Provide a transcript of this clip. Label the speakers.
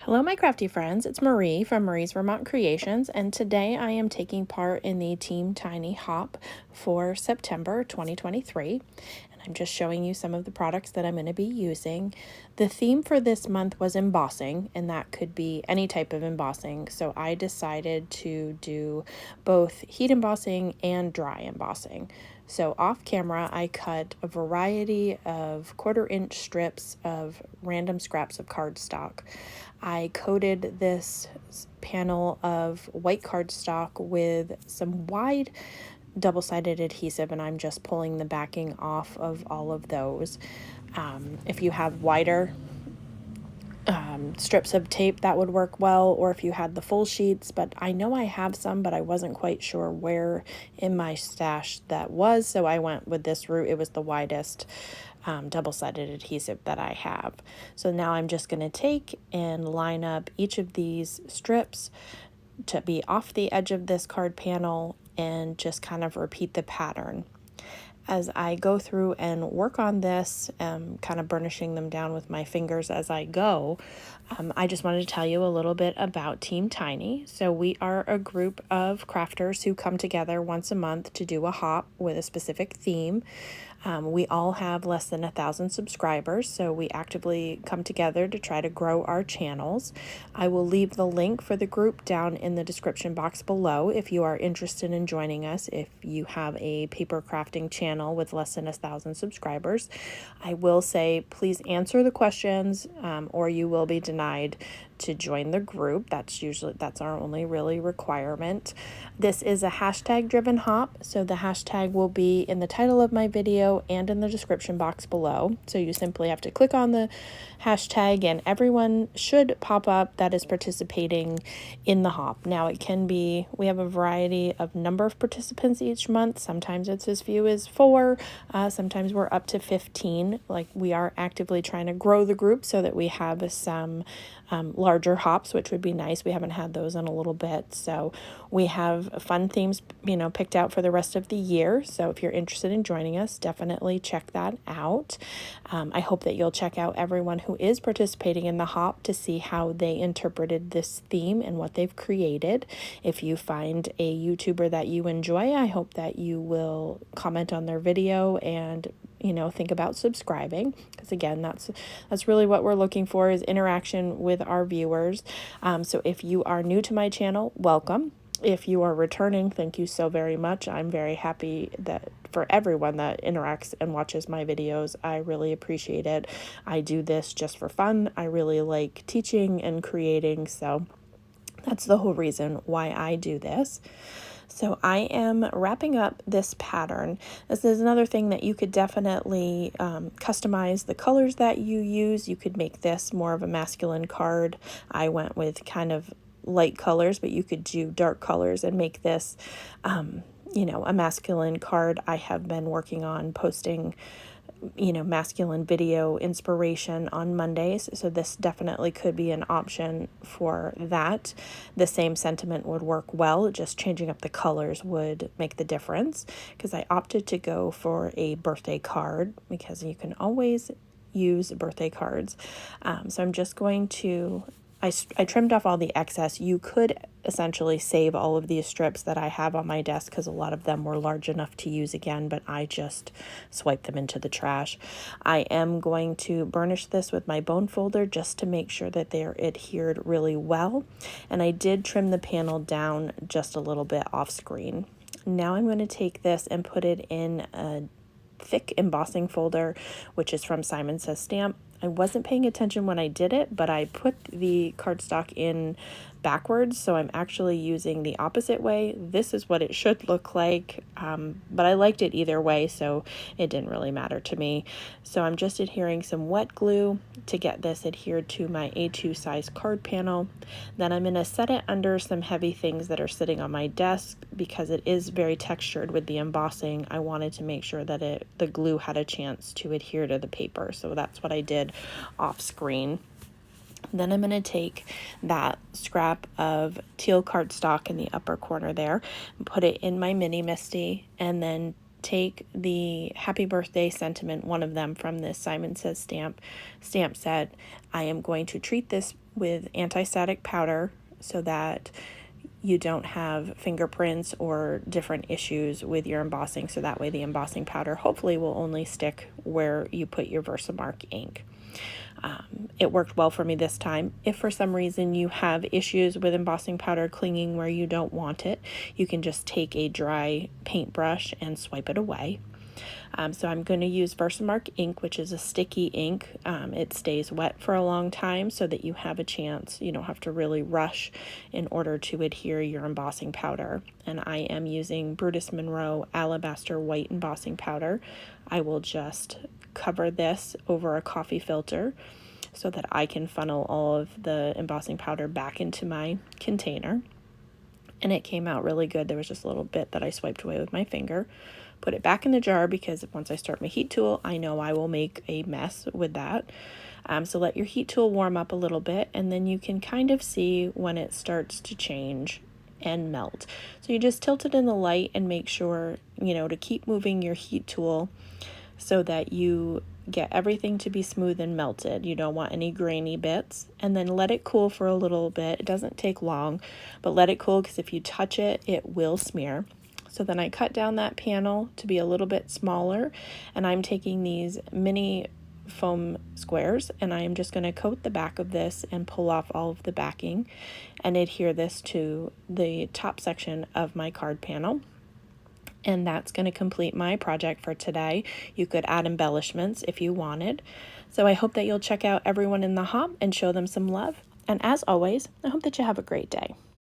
Speaker 1: Hello, my crafty friends. It's Marie from Marie's Vermont Creations, and today I am taking part in the Team Tiny Hop for September 2023. And I'm just showing you some of the products that I'm going to be using. The theme for this month was embossing, and that could be any type of embossing. So I decided to do both heat embossing and dry embossing. So off camera, I cut a variety of 1/4-inch strips of random scraps of cardstock. I coated this panel of white cardstock with some wide double-sided adhesive, and I'm just pulling the backing off of all of those. If you have wider strips of tape, that would work well, or if you had the full sheets, but I know I have some, but I wasn't quite sure where in my stash that was, so I went with this route. It was the widest double-sided adhesive that I have. So now I'm just going to take and line up each of these strips to be off the edge of this card panel and just kind of repeat the pattern. As I go through and work on this, kind of burnishing them down with my fingers as I go, I just wanted to tell you a little bit about Team Tiny. So we are a group of crafters who come together once a month to do a hop with a specific theme. We all have less than 1,000 subscribers, so we actively come together to try to grow our channels. I will leave the link for the group down in the description box below if you are interested in joining us. If you have a paper crafting channel with less than 1,000 subscribers, I will say please answer the questions or you will be denied to join the group. That's our only really requirement. This is a hashtag driven hop, so the hashtag will be in the title of my video and in the description box below. So you simply have to click on the hashtag and everyone should pop up that is participating in the hop. Now it can be, we have a variety of number of participants each month. Sometimes it's as few as 4, sometimes we're up to 15. Like, we are actively trying to grow the group so that we have some larger hops, which would be nice. We haven't had those in a little bit. So we have fun themes, picked out for the rest of the year. So if you're interested in joining us, definitely check that out. I hope that you'll check out everyone who is participating in the hop to see how they interpreted this theme and what they've created. If you find a YouTuber that you enjoy, I hope that you will comment on their video and think about subscribing, because again, that's really what we're looking for, is interaction with our viewers. So if you are new to my channel, welcome. If you are returning, thank you so very much. I'm very happy that for everyone that interacts and watches my videos. I really appreciate it. I do this just for fun. I really like teaching and creating, so that's the whole reason why I do this. So I am wrapping up this pattern. This is another thing that you could definitely customize the colors that you use. You could make this more of a masculine card. I went with kind of light colors, but you could do dark colors and make this, a masculine card. I have been working on posting masculine video inspiration on Mondays, so this definitely could be an option for that. The same sentiment would work well, just changing up the colors would make the difference, because I opted to go for a birthday card because you can always use birthday cards. So I'm just going to I trimmed off all the excess. You could essentially save all of these strips that I have on my desk because a lot of them were large enough to use again, but I just swiped them into the trash. I am going to burnish this with my bone folder just to make sure that they're adhered really well. And I did trim the panel down just a little bit off screen. Now I'm going to take this and put it in a thick embossing folder, which is from Simon Says Stamp. I wasn't paying attention when I did it, but I put the cardstock in backwards, so I'm actually using the opposite way. This is what it should look like, but I liked it either way, so it didn't really matter to me. So I'm just adhering some wet glue to get this adhered to my A2 size card panel. Then I'm going to set it under some heavy things that are sitting on my desk because it is very textured with the embossing. I wanted to make sure that the glue had a chance to adhere to the paper, so that's what I did off screen. Then I'm going to take that scrap of teal cardstock in the upper corner there and put it in my mini MISTI, and then take the happy birthday sentiment, one of them from this Simon Says stamp set. I am going to treat this with anti-static powder so that you don't have fingerprints or different issues with your embossing. So that way the embossing powder hopefully will only stick where you put your Versamark ink. It worked well for me this time. If for some reason you have issues with embossing powder clinging where you don't want it, you can just take a dry paintbrush and swipe it away. So I'm going to use Versamark ink, which is a sticky ink. It stays wet for a long time so that you have a chance. You don't have to really rush in order to adhere your embossing powder. And I am using Brutus Monroe Alabaster White Embossing Powder. I will just cover this over a coffee filter so that I can funnel all of the embossing powder back into my container. And it came out really good. There was just a little bit that I swiped away with my finger. Put it back in the jar because once I start my heat tool, I know I will make a mess with that. So let your heat tool warm up a little bit, and then you can kind of see when it starts to change and melt. So you just tilt it in the light and make sure, to keep moving your heat tool so that you get everything to be smooth and melted. You don't want any grainy bits. And then let it cool for a little bit. It doesn't take long, but let it cool because if you touch it, it will smear. So then I cut down that panel to be a little bit smaller, and I'm taking these mini foam squares and I am just going to coat the back of this and pull off all of the backing and adhere this to the top section of my card panel. And that's going to complete my project for today. You could add embellishments if you wanted. So I hope that you'll check out Everyone in the Hop and show them some love. And as always, I hope that you have a great day.